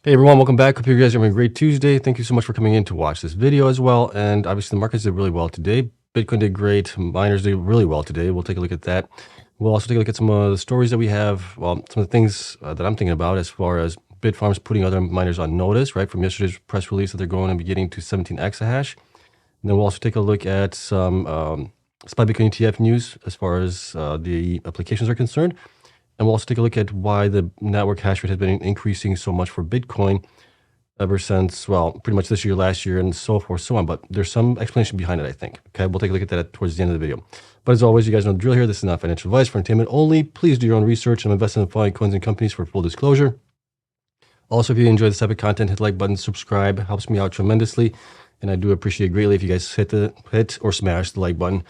Hey everyone, welcome back. Hope you guys are having a great Tuesday. Thank you so much for coming in to watch this video as well. And obviously the markets did really well today. Bitcoin did great. Miners did really well today. We'll take a look at that. We'll also take a look at some of the stories that we have. Well, some of the things that I'm thinking about as far as Bitfarms putting other miners on notice, right? From yesterday's press release that they're going to be getting to 17 exahash. And then we'll also take a look at some SPY Bitcoin ETF news as far as the applications are concerned. And we'll also take a look at why the network hash rate has been increasing so much for Bitcoin ever since, well, pretty much this year, last year, and so forth, so on. But there's some explanation behind it, I think. Okay, we'll take a look at that towards the end of the video. But as always, you guys know the drill here. This is not financial advice for entertainment only. Please do your own research and invest in the following coins and companies for full disclosure. Also, if you enjoy this type of content, hit the like button, subscribe. Helps me out tremendously. And I do appreciate greatly if you guys hit or smash the like button.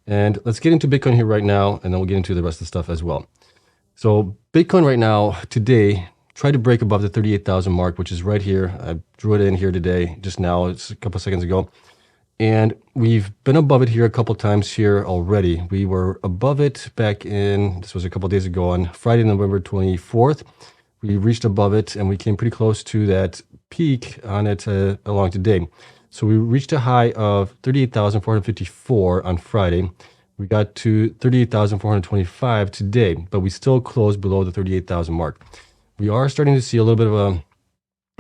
And let's get into Bitcoin here right now, and then we'll get into the rest of the stuff as well. So Bitcoin right now, today, tried to break above the 38,000 mark, which is right here. I drew it in here today, just now, it's a couple seconds ago. And we've been above it here a couple times here already. We were above it back in, this was a couple days ago on Friday, November 24th. We reached above it and we came pretty close to that peak on it along today. So we reached a high of 38,454 on Friday. We got to 38,425 today, but we still closed below the 38,000 mark. We are starting to see a little bit of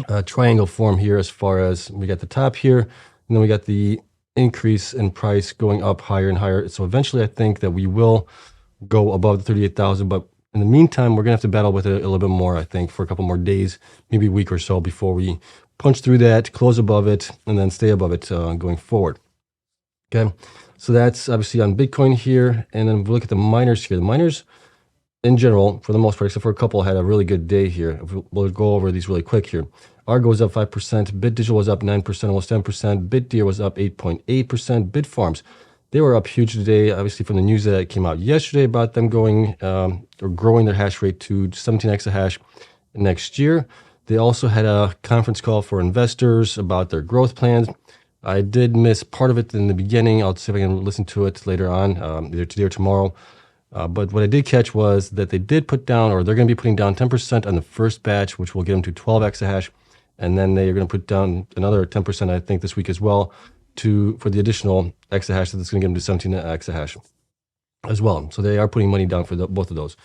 a triangle form here as far as we got the top here, and then we got the increase in price going up higher and higher. So eventually I think that we will go above the 38,000, but in the meantime, we're gonna have to battle with it a little bit more, I think, for a couple more days, maybe a week or so before we punch through that, close above it, and then stay above it going forward. Okay. So that's obviously on Bitcoin here. And then we look at the miners here. The miners in general, for the most part, except for a couple, had a really good day here. We'll go over these really quick here. Argo was up 5%. BitDigital was up 9%, almost 10%. BitDeer was up 8.8%. Bitfarms, they were up huge today, obviously from the news that came out yesterday about them going or growing their hash rate to 17 exahash next year. They also had a conference call for investors about their growth plans. I did miss part of it in the beginning. I'll see if I can listen to it later on, either today or tomorrow. But what I did catch was that they did put down, or they're going to be putting down 10% on the first batch, which will get them to 12 exahash. And then they are going to put down another 10%, I think, this week as well, for the additional exahash that's going to get them to 17 exahash as well. So they are putting money down for both of those.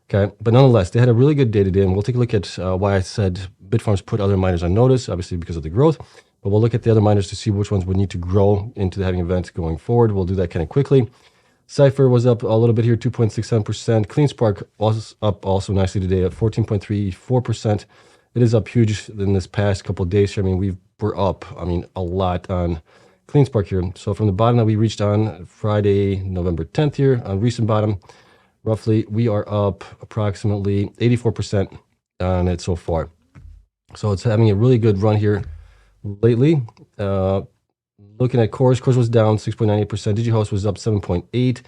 Okay, but nonetheless, they had a really good day today, and we'll take a look at why I said Bitfarms put other miners on notice, obviously because of the growth. But we'll look at the other miners to see which ones would need to grow into the halving event going forward. We'll do that kind of quickly. Cypher was up a little bit here, 2.67%. CleanSpark was up also nicely today at 14.34%. It is up huge in this past couple of days here. I mean, we're up, a lot on CleanSpark here. So from the bottom that we reached on Friday, November 10th here, on recent bottom, roughly, we are up approximately 84% on it so far. So it's having a really good run here lately. Looking at Cores was down 6.98%. DigiHost was up 7.8%.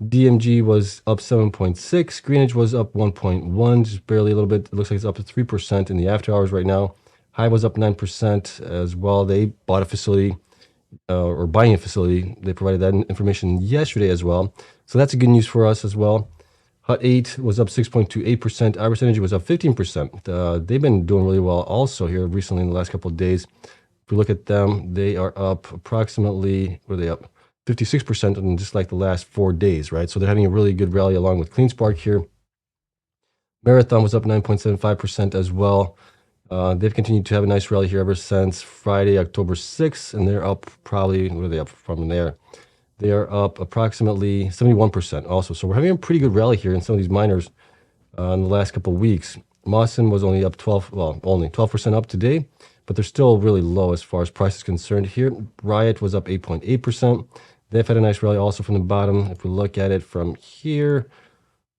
DMG was up 7.6%. Greenidge was up 1.1%, just barely a little bit. It looks like it's up to 3% in the after hours right now. Hive was up 9% as well. They bought a facility, or buying a facility. They provided that information yesterday as well. So that's good news for us as well. Hut 8 was up 6.28%. Iris Energy was up 15%. They've been doing really well also here recently in the last couple of days. If we look at them, they are up approximately, what are they up? 56% in just like the last 4 days, right? So they're having a really good rally along with CleanSpark here. Marathon was up 9.75% as well. They've continued to have a nice rally here ever since Friday, October 6th, and they're up probably, what are they up from there? They are up approximately 71% also. So we're having a pretty good rally here in some of these miners in the last couple of weeks. Mawson was only up only 12% up today, but they're still really low as far as price is concerned here. Riot was up 8.8%. They've had a nice rally also from the bottom. If we look at it from here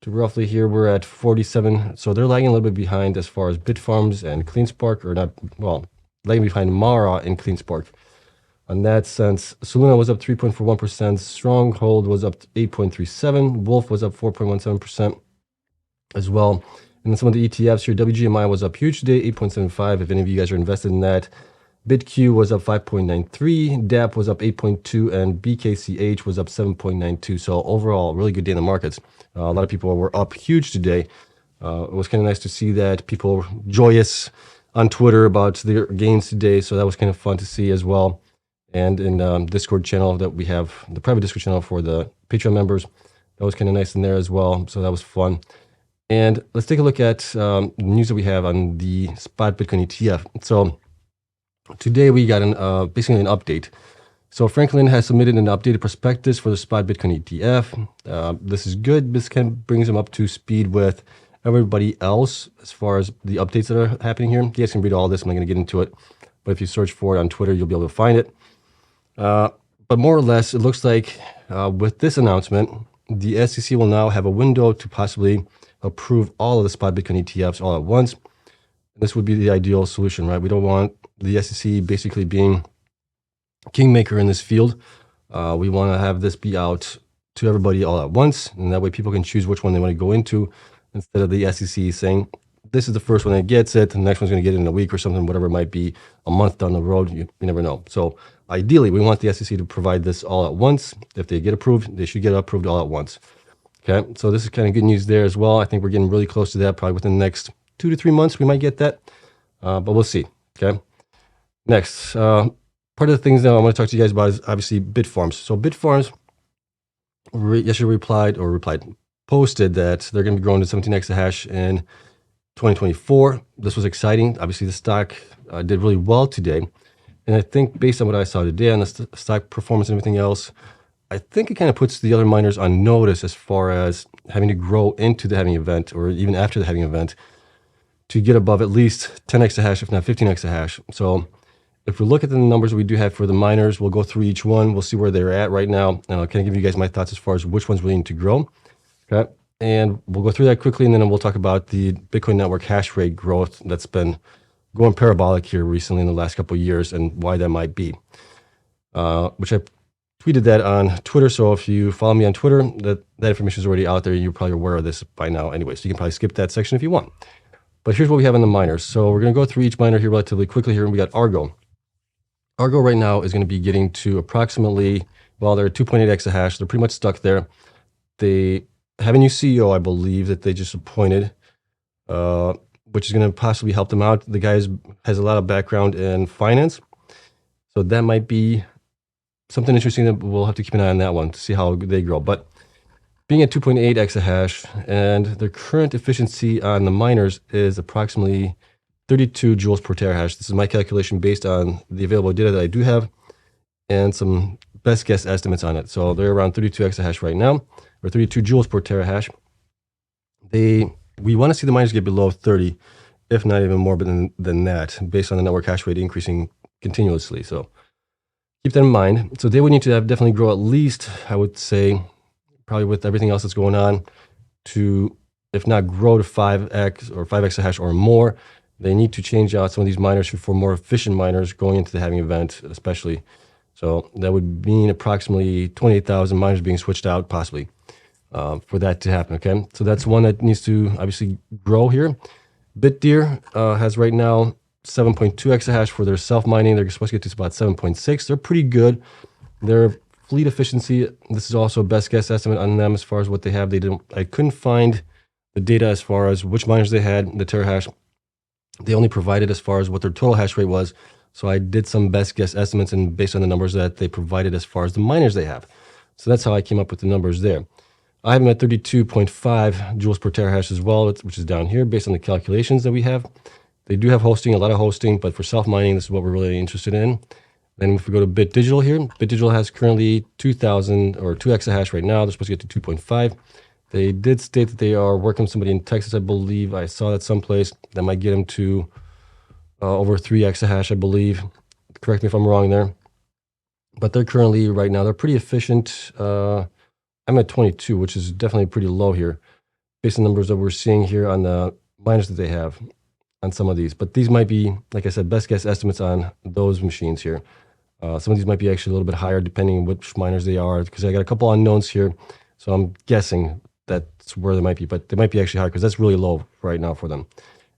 to roughly here, we're at 47. So they're lagging a little bit behind as far as Bitfarms and CleanSpark, or not, well, lagging behind Mara and CleanSpark. In that sense, Soluna was up 3.41%. Stronghold was up 8.37%. Wolf was up 4.17% as well. And then some of the ETFs here, WGMI was up huge today, 8.75%. If any of you guys are invested in that. BitQ was up 5.93%. DAP was up 8.2%. And BKCH was up 7.92%. So overall, really good day in the markets. A lot of people were up huge today. It was kind of nice to see that people were joyous on Twitter about their gains today. So that was kind of fun to see as well. And in Discord channel that we have, the private Discord channel for the Patreon members, that was kind of nice in there as well. So that was fun. And let's take a look at the news that we have on the spot Bitcoin ETF. So today we got basically an update. So Franklin has submitted an updated prospectus for the spot Bitcoin ETF. This is good. This kind of brings them up to speed with everybody else as far as the updates that are happening here. You guys can read all this. I'm not going to get into it. But if you search for it on Twitter, you'll be able to find it. But more or less, it looks like with this announcement, the SEC will now have a window to possibly approve all of the spot Bitcoin ETFs all at once. This would be the ideal solution, right? We don't want the SEC basically being kingmaker in this field. We want to have this be out to everybody all at once, and that way people can choose which one they want to go into instead of the SEC saying, this is the first one that gets it, and the next one's going to get it in a week or something, whatever it might be, a month down the road. You never know. So ideally, we want the SEC to provide this all at once. If they get approved, they should get approved all at once. Okay, so this is kind of good news there as well. I think we're getting really close to that. Probably within the next 2 to 3 months, we might get that, but we'll see. Okay, next, part of the things that I want to talk to you guys about is obviously Bitfarms. So Bitfarms yesterday posted that they're going to be growing to 17 exahash in 2024. This was exciting. Obviously, the stock did really well today. And I think based on what I saw today on the stock performance and everything else, I think it kind of puts the other miners on notice as far as having to grow into the halving event or even after the halving event to get above at least 10 exahash, if not 15 exahash. So if we look at the numbers we do have for the miners, we'll go through each one. We'll see where they're at right now. And I'll kind of give you guys my thoughts as far as which ones we need to grow. Okay. And we'll go through that quickly, and then we'll talk about the Bitcoin network hash rate growth that's been going parabolic here recently in the last couple of years and why that might be, which I tweeted that on Twitter. So if you follow me on Twitter, that information is already out there. You're probably aware of this by now anyway, so you can probably skip that section if you want. But here's what we have in the miners. So we're going to go through each miner here relatively quickly here. We got Argo. Argo right now is going to be getting to approximately, well, they're at 2.8 exahash. They're pretty much stuck there. They have a new CEO, I believe, that they just appointed, which is going to possibly help them out. The guy has a lot of background in finance. So that might be something interesting that we'll have to keep an eye on that one to see how they grow. But being at 2.8 exahash and the current efficiency on the miners is approximately 32 joules per terahash. This is my calculation based on the available data that I do have and some best guess estimates on it. So they're around 32 exahash right now, or 32 joules per terahash. We want to see the miners get below 30, if not even more than that, based on the network hash rate increasing continuously. So keep that in mind. So they would need to definitely grow at least, I would say, probably with everything else that's going on, to, if not grow to 5x or 5 exahash or more. They need to change out some of these miners for more efficient miners going into the halving event, especially. So that would mean approximately 28,000 miners being switched out, possibly, for that to happen. Okay, so that's one that needs to obviously grow here. Bitdeer has right now 7.2 exahash for their self-mining. They're supposed to get to about 7.6. They're pretty good. Their fleet efficiency, this is also a best guess estimate on them as far as what they have. I couldn't find the data as far as which miners they had, the terahash. They only provided as far as what their total hash rate was. So I did some best guess estimates and based on the numbers that they provided as far as the miners they have. So that's how I came up with the numbers there. I have them at 32.5 joules per terahash as well, which is down here based on the calculations that we have. They do have hosting, a lot of hosting, but for self-mining, this is what we're really interested in. Then if we go to BitDigital here, BitDigital has currently 2,000 or 2 exahash right now. They're supposed to get to 2.5. They did state that they are working with somebody in Texas, I believe. I saw that someplace. That might get them to over 3 exahash, I believe. Correct me if I'm wrong there. But they're currently, right now, they're pretty efficient. I'm at 22, which is definitely pretty low here, based on the numbers that we're seeing here on the miners that they have on some of these. But these might be, like I said, best guess estimates on those machines here. Some of these might be actually a little bit higher depending on which miners they are, because I got a couple unknowns here. So I'm guessing that's where they might be, but they might be actually higher because that's really low right now for them.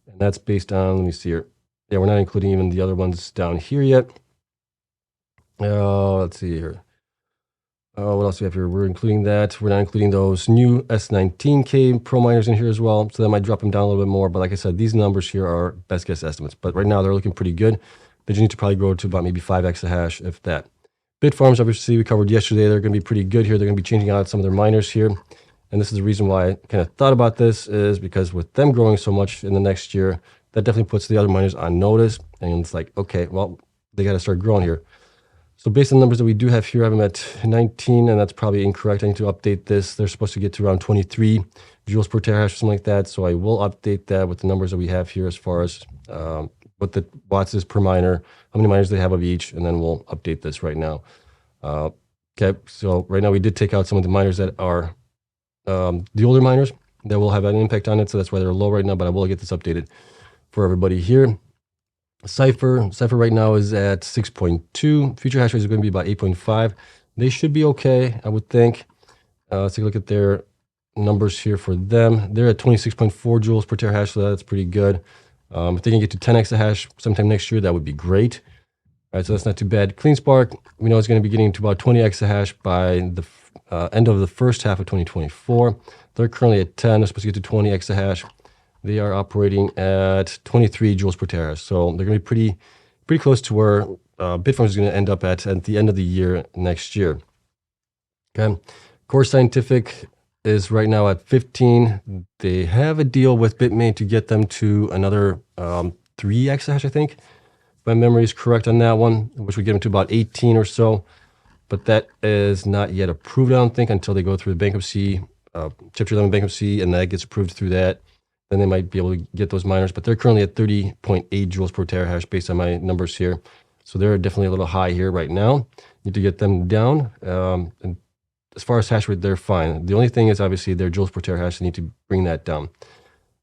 And that's based on, let me see here. Yeah, we're not including even the other ones down here yet. Let's see here. What else do we have here? We're including that. We're not including those new S19K Pro miners in here as well. So that might drop them down a little bit more. But like I said, these numbers here are best guess estimates. But right now they're looking pretty good. They just need to probably grow to about maybe 5 exahash, if that. Bitfarms, obviously, we covered yesterday. They're going to be pretty good here. They're going to be changing out some of their miners here. And this is the reason why I kind of thought about this, is because with them growing so much in the next year, that definitely puts the other miners on notice. And it's like, okay, well, they got to start growing here. So based on the numbers that we do have here, I have them at 19, and that's probably incorrect. I need to update this. They're supposed to get to around 23 joules per terahash or something like that. So I will update that with the numbers that we have here as far as what the watts is per miner, how many miners they have of each, and then we'll update this right now. Okay, so right now we did take out some of the miners that are the older miners that will have an impact on it. So that's why they're low right now, but I will get this updated for everybody here. Cypher right now is at 6.2. Future hash rate is going to be about 8.5. They should be okay, I would think. Let's take a look at their numbers here for them. They're at 26.4 joules per terahash, so that's pretty good. If they can get to 10 exahash sometime next year, that would be great. All right, so that's not too bad. CleanSpark, we know it's going to be getting to about 20 exahash by the end of the first half of 2024. They're currently at 10. They're supposed to get to 20 exahash. They are operating at 23 joules per terahash. So they're going to be pretty close to where Bitfarms is going to end up at the end of the year next year. Okay. Core Scientific is right now at 15. They have a deal with Bitmain to get them to another 3 exahash, I think. If my memory is correct on that one, which would get them to about 18 or so. But that is not yet approved, I don't think, until they go through the bankruptcy, Chapter 11 bankruptcy, and that gets approved through that. Then they might be able to get those miners. But they're currently at 30.8 joules per terahash based on my numbers here. So they're definitely a little high here right now. Need to get them down. And as far as hash rate, they're fine. The only thing is obviously their joules per terahash. They need to bring that down.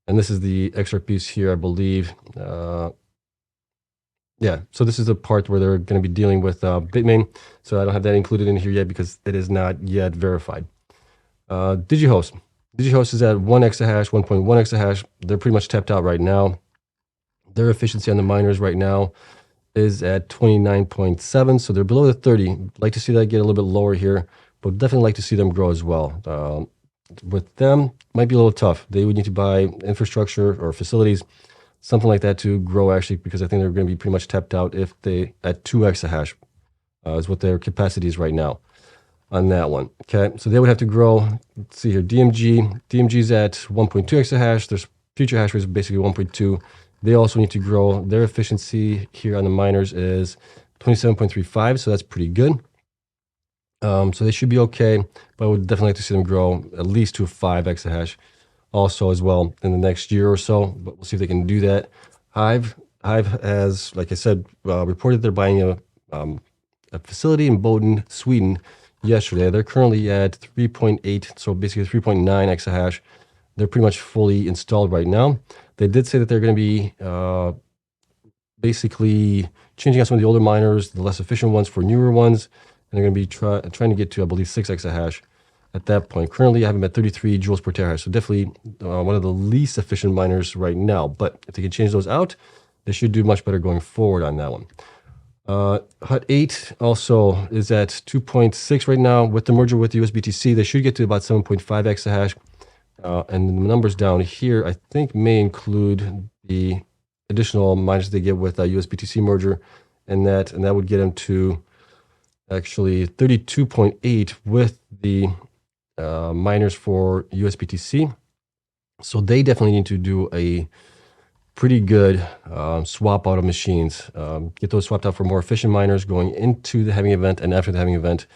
And this is the extra piece here, I believe. Yeah, so this is the part where they're going to be dealing with Bitmain. So I don't have that included in here yet because it is not yet verified. DigiHost. DigiHost is at 1 exahash, 1.1 exahash. They're pretty much tapped out right now. Their efficiency on the miners right now is at 29.7, so they're below the 30. Like to see that get a little bit lower here, but definitely like to see them grow as well. With them, might be a little tough. They would need to buy infrastructure or facilities, something like that to grow actually, because I think they're going to be pretty much tapped out if they at 2 exahash is what their capacity is right now on that one. Okay, so they would have to grow. Let's see here, DMG is at 1.2 exahash. Their future hash rate is basically 1.2. They also need to grow. Their efficiency here on the miners is 27.35, so that's pretty good. So they should be okay, but I would definitely like to see them grow at least to 5 exahash also as well in the next year or so, but we'll see if they can do that. Hive has, like I said, reported they're buying a facility in Boden, Sweden yesterday. They're currently at 3.8, so basically 3.9 exahash. They're pretty much fully installed right now. They did say that they're going to be basically changing out some of the older miners, the less efficient ones for newer ones, and they're going to be trying to get to, I believe, 6 exahash at that point. Currently, I have them at 33 joules per terahash, so definitely one of the least efficient miners right now. But if they can change those out, they should do much better going forward on that one. Hut 8 also is at 2.6 right now. With the merger with the USBTC, they should get to about 7.5 exahash. And the numbers down here, I think, may include the additional miners they get with a USBTC merger, and that would get them to actually 32.8 with the miners for USBTC. So they definitely need to do a pretty good swap out of machines. Get those swapped out for more efficient miners going into the halving event and after the halving event,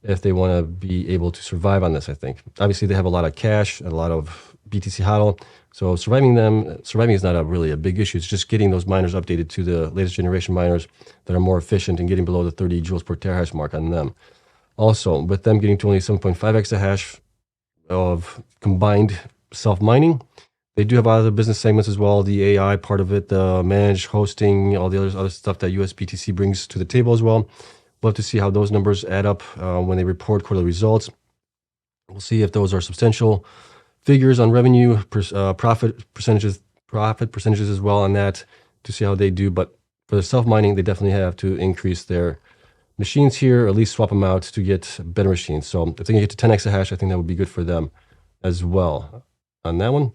if they want to be able to survive on this, I think. Obviously, they have a lot of cash and a lot of BTC HODL, so surviving is not really a big issue. It's just getting those miners updated to the latest generation miners that are more efficient and getting below the 30 joules per terahash mark on them. Also, with them getting to only 7.5 exahash of combined self-mining, they do have other business segments as well, the AI part of it, the managed hosting, all the other stuff that USBTC brings to the table as well. We'll have to see how those numbers add up when they report quarterly results. We'll see if those are substantial figures on revenue, profit percentages as well on that to see how they do. But for the self-mining, they definitely have to increase their machines here, or at least swap them out to get better machines. So if they can get to 10 exahash, I think that would be good for them as well on that one.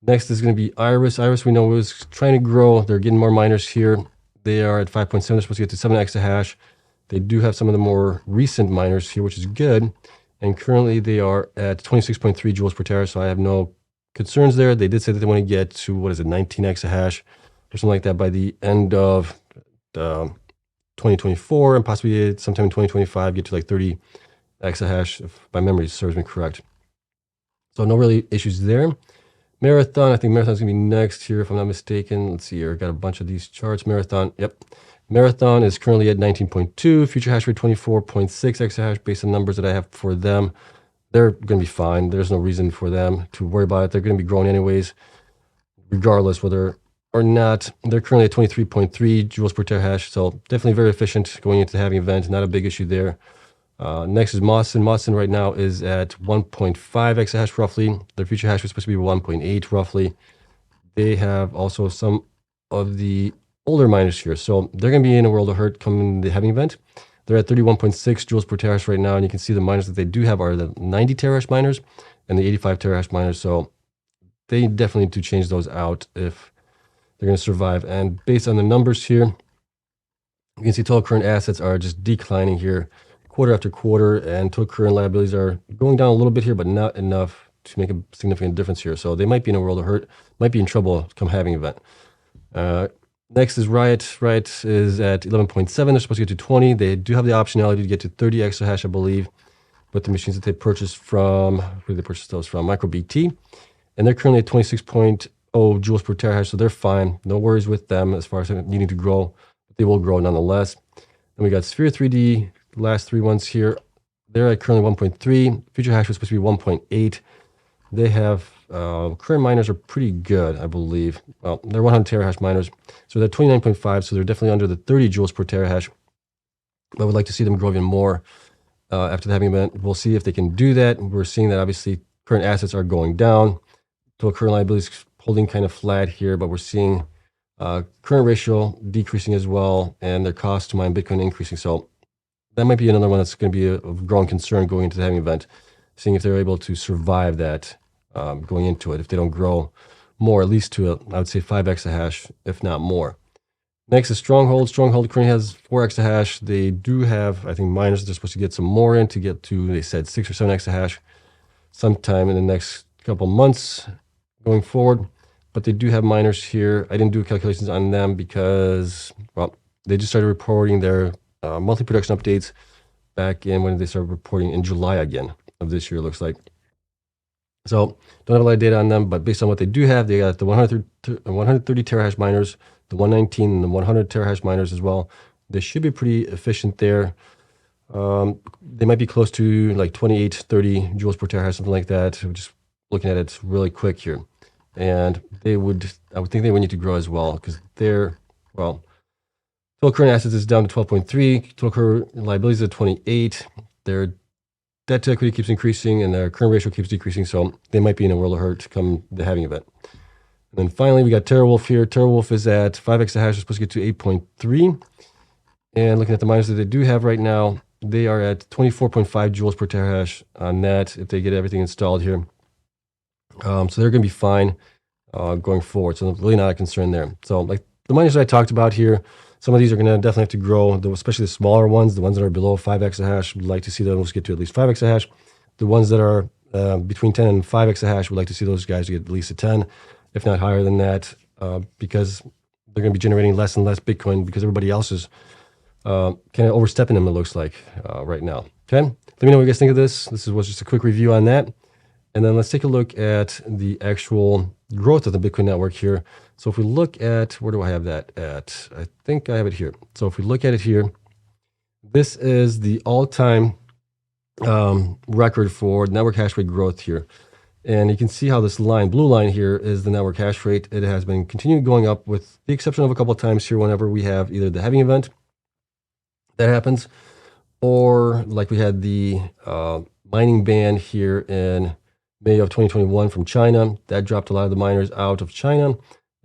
Next is going to be Iris. Iris, we know, is trying to grow. They're getting more miners here. They are at 5.7. They're supposed to get to 7 exahash. They do have some of the more recent miners here, which is good. And currently they are at 26.3 joules per terahash, so I have no concerns there. They did say that they want to get to, 19 exahash or something like that by the end of 2024, and possibly sometime in 2025 get to like 30 exahash, if my memory serves me correct. So no really issues there. Marathon, I think Marathon's going to be next here, if I'm not mistaken. Let's see here. Got a bunch of these charts. Marathon, yep. Marathon is currently at 19.2. Future hash rate 24.6 exahash based on numbers that I have for them. They're going to be fine. There's no reason for them to worry about it. They're going to be growing anyways, regardless whether or not. They're currently at 23.3 joules per terahash. So definitely very efficient going into the halving event. Not a big issue there. Next is Mawson. Mawson right now is at 1.5 exahash roughly. Their future hash was supposed to be 1.8 roughly. They have also some of the older miners here. So they're going to be in a world of hurt coming the halving event. They're at 31.6 joules per terahash right now. And you can see the miners that they do have are the 90 terahash miners and the 85 terahash miners. So they definitely need to change those out if they're going to survive. And based on the numbers here, you can see total current assets are just declining here quarter after quarter, and total current liabilities are going down a little bit here, but not enough to make a significant difference here. So they might be in a world of hurt, might be in trouble come halving event. Next is Riot. Riot is at 11.7. They're supposed to get to 20. They do have the optionality to get to 30 exahash, I believe, with the machines that they purchased from, where they purchased those from, MicroBT. And they're currently at 26.0 joules per terahash, so they're fine. No worries with them as far as needing to grow. But they will grow nonetheless. Then we got Sphere 3D. The last three ones here, they're at currently 1.3. Future hash was supposed to be 1.8. They have, current miners are pretty good, I believe. Well, they're 100 terahash miners. So they're 29.5, so they're definitely under the 30 joules per terahash. I would like to see them grow even more after the halving event. We'll see if they can do that. We're seeing that obviously current assets are going down. Total current liabilities holding kind of flat here, but we're seeing current ratio decreasing as well, and their cost to mine Bitcoin increasing. So that might be another one that's going to be a growing concern going into the halving event, seeing if they're able to survive that going into it. If they don't grow more, at least to, I would say, 5 exahash, if not more. Next is Stronghold. Stronghold currently has 4 exahash. They do have, I think, miners that they're supposed to get some more in to get to, they said, 6 or 7 exahash sometime in the next couple months going forward. But they do have miners here. I didn't do calculations on them because, well, they just started reporting their monthly production updates back in when they started reporting in July again of this year, it looks like. So don't have a lot of data on them, but based on what they do have, they got the 130 terahash miners, the 119 and the 100 terahash miners as well. They should be pretty efficient there. They might be close to like 28, 30 joules per terahash, something like that. We're just looking at it really quick here. And I would think they would need to grow as well because they're, well, total current assets is down to 12.3. Total current liabilities at 28. Their debt to equity keeps increasing and their current ratio keeps decreasing. So they might be in a world of hurt come the halving event. And then finally, we got TeraWolf here. TeraWolf is at 5 exahash. They're supposed to get to 8.3. And looking at the miners that they do have right now, they are at 24.5 joules per terahash on that if they get everything installed here. So they're going to be fine going forward. So really not a concern there. So like the miners that I talked about here, some of these are going to definitely have to grow, especially the smaller ones, the ones that are below 5 exahash. We'd like to see those get to at least 5 exahash. The ones that are between 10 and 5 exahash, we'd like to see those guys get at least a 10, if not higher than that, because they're going to be generating less and less Bitcoin because everybody else is kind of overstepping them, it looks like, right now. Okay? Let me know what you guys think of this. This was just a quick review on that. And then let's take a look at the actual growth of the Bitcoin network here. So if we look at, where do I have that at? I think I have it here. So if we look at it here, this is the all-time record for network hash rate growth here. And you can see how this line, blue line here, is the network hash rate. It has been continuing going up with the exception of a couple of times here whenever we have either the halving event that happens, or like we had the mining ban here in May of 2021 from China. That dropped a lot of the miners out of China.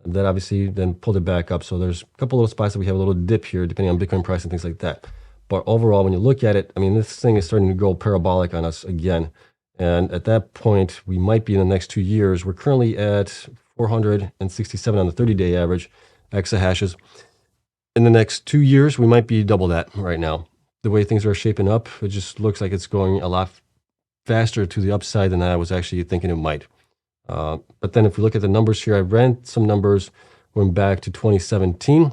That obviously then pulled it back up. So there's a couple of spots that we have a little dip here depending on Bitcoin price and things like that. But overall, when you look at it, I mean, this thing is starting to go parabolic on us again. And at that point, we might be in the next 2 years. We're currently at 467 on the 30-day average exahashes. In the next 2 years, we might be double that right now. The way things are shaping up, it just looks like it's going a lot faster to the upside than I was actually thinking it might. But then if we look at the numbers here, I ran some numbers going back to 2017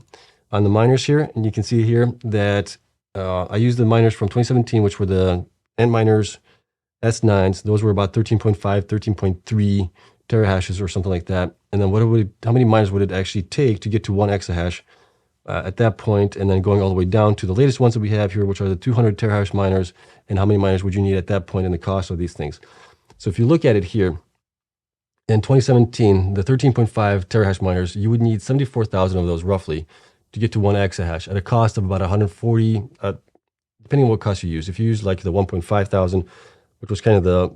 on the miners here. And you can see here that I used the miners from 2017, which were the Antminers S9s. Those were about 13.5, 13.3 terahashes or something like that. And then how many miners would it actually take to get to 1 exahash at that point, and then going all the way down to the latest ones that we have here, which are the 200 terahash miners, and how many miners would you need at that point and the cost of these things. So if you look at it here, in 2017, the 13.5 terahash miners, you would need 74,000 of those roughly to get to 1 exahash at a cost of about 140, depending on what cost you use. If you use like the 1.5 thousand, which was kind of the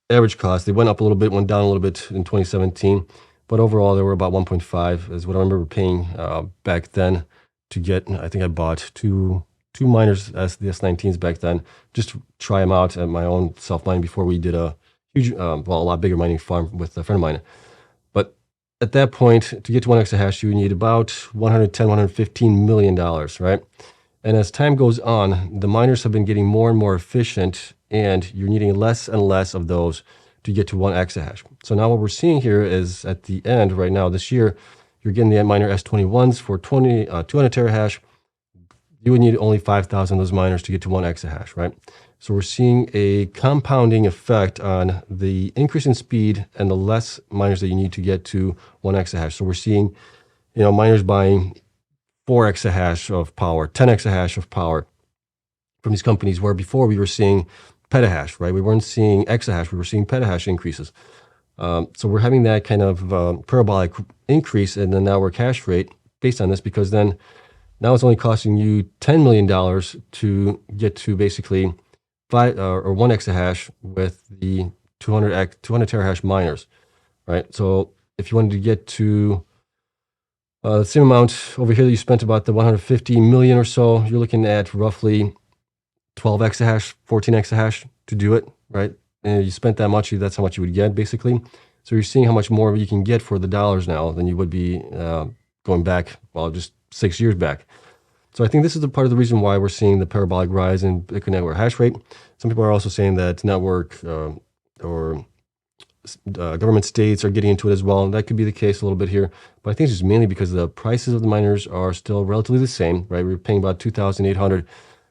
average cost, they went up a little bit, went down a little bit in 2017. But overall, they were about 1.5 is what I remember paying back then to get. I think I bought two miners, as the S19s back then, just to try them out at my own self-mining before we did a huge, a lot bigger mining farm with a friend of mine. But at that point, to get to 1 exahash, you need about $110, $115 million, right? And as time goes on, the miners have been getting more and more efficient, and you're needing less and less of those to get to 1 exahash. So now what we're seeing here is at the end right now this year, you're getting the Antminer S21s for 200 terahash. You would need only 5,000 of those miners to get to 1 exahash, right? So we're seeing a compounding effect on the increase in speed and the less miners that you need to get to 1 exahash. So we're seeing, miners buying 4 exahash of power, 10 exahash of power from these companies, where before we were seeing petahash, right? We weren't seeing exahash, we were seeing petahash increases. So we're having that kind of parabolic increase in the network hash rate based on this, because then now it's only costing you $10 million to get to basically 1 exahash with the 200 terahash miners, right? So if you wanted to get to the same amount over here that you spent, about the 150 million or so, you're looking at roughly 12 exahash, 14 exahash to do it, right? And you spent that much, that's how much you would get, basically. So you're seeing how much more you can get for the dollars now than you would be going back, just 6 years back. So I think this is the part of the reason why we're seeing the parabolic rise in Bitcoin network hash rate. Some people are also saying that network or government states are getting into it as well. And that could be the case a little bit here. But I think it's just mainly because the prices of the miners are still relatively the same, right? We're paying about $2,800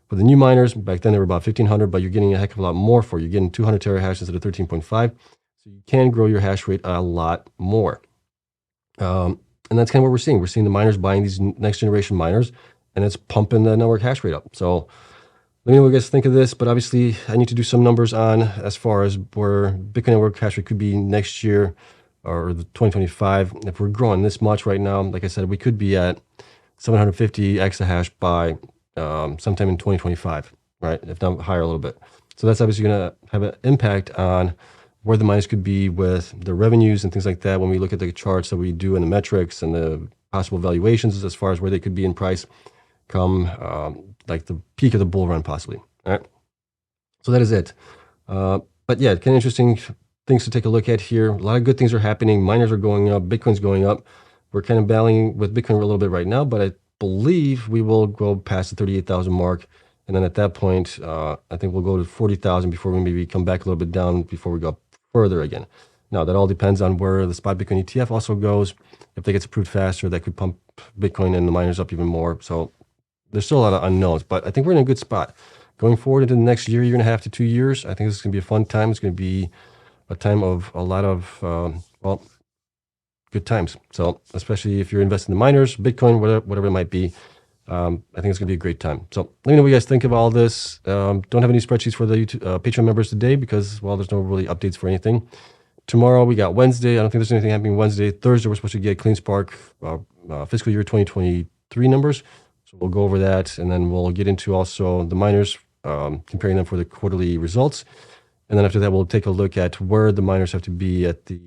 for the new miners. Back then they were about $1,500, but you're getting a heck of a lot more for it. You're getting 200 terahash instead of 13.5. So you can grow your hash rate a lot more. And that's kind of what we're seeing. We're seeing the miners buying these next generation miners, and it's pumping the network hash rate up. So let me know what you guys think of this, but obviously I need to do some numbers on as far as where Bitcoin network hash rate could be next year or 2025. If we're growing this much right now, like I said, we could be at 750 exahash by sometime in 2025, right? If not higher a little bit. So that's obviously going to have an impact on where the miners could be with the revenues and things like that when we look at the charts that we do and the metrics and the possible valuations as far as where they could be in price come like the peak of the bull run possibly. All right. So that is it. But yeah, kind of interesting things to take a look at here. A lot of good things are happening. Miners are going up. Bitcoin's going up. We're kind of battling with Bitcoin a little bit right now, but I believe we will go past the 38,000 mark. And then at that point, I think we'll go to 40,000 before we maybe come back a little bit down before we go up further again. Now, that all depends on where the spot Bitcoin ETF also goes. If they get approved faster, that could pump Bitcoin and the miners up even more. So there's still a lot of unknowns, but I think we're in a good spot. Going forward into the next year and a half to 2 years, I think this is going to be a fun time. It's going to be a time of a lot of, good times. So especially if you're investing in the miners, Bitcoin, whatever it might be, I think it's going to be a great time. So let me know what you guys think of all this. Don't have any spreadsheets for the YouTube, Patreon members today because, there's no really updates for anything. Tomorrow we got Wednesday. I don't think there's anything happening Wednesday. Thursday we're supposed to get CleanSpark fiscal year 2023 numbers. So we'll go over that, and then we'll get into also the miners, comparing them for the quarterly results. And then after that, we'll take a look at where the miners have to be at the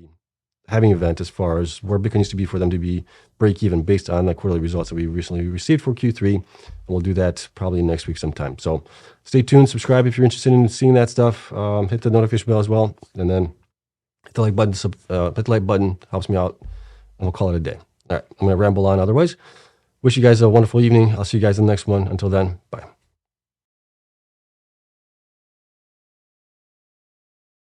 having event as far as where Bitcoin needs to be for them to be break even based on the quarterly results that we recently received for Q3. And we'll do that probably next week sometime. So stay tuned, subscribe if you're interested in seeing that stuff. Hit the notification bell as well. And then hit the like button. Hit the like button, helps me out. And we'll call it a day. All right, I'm going to ramble on otherwise. Wish you guys a wonderful evening. I'll see you guys in the next one. Until then, bye.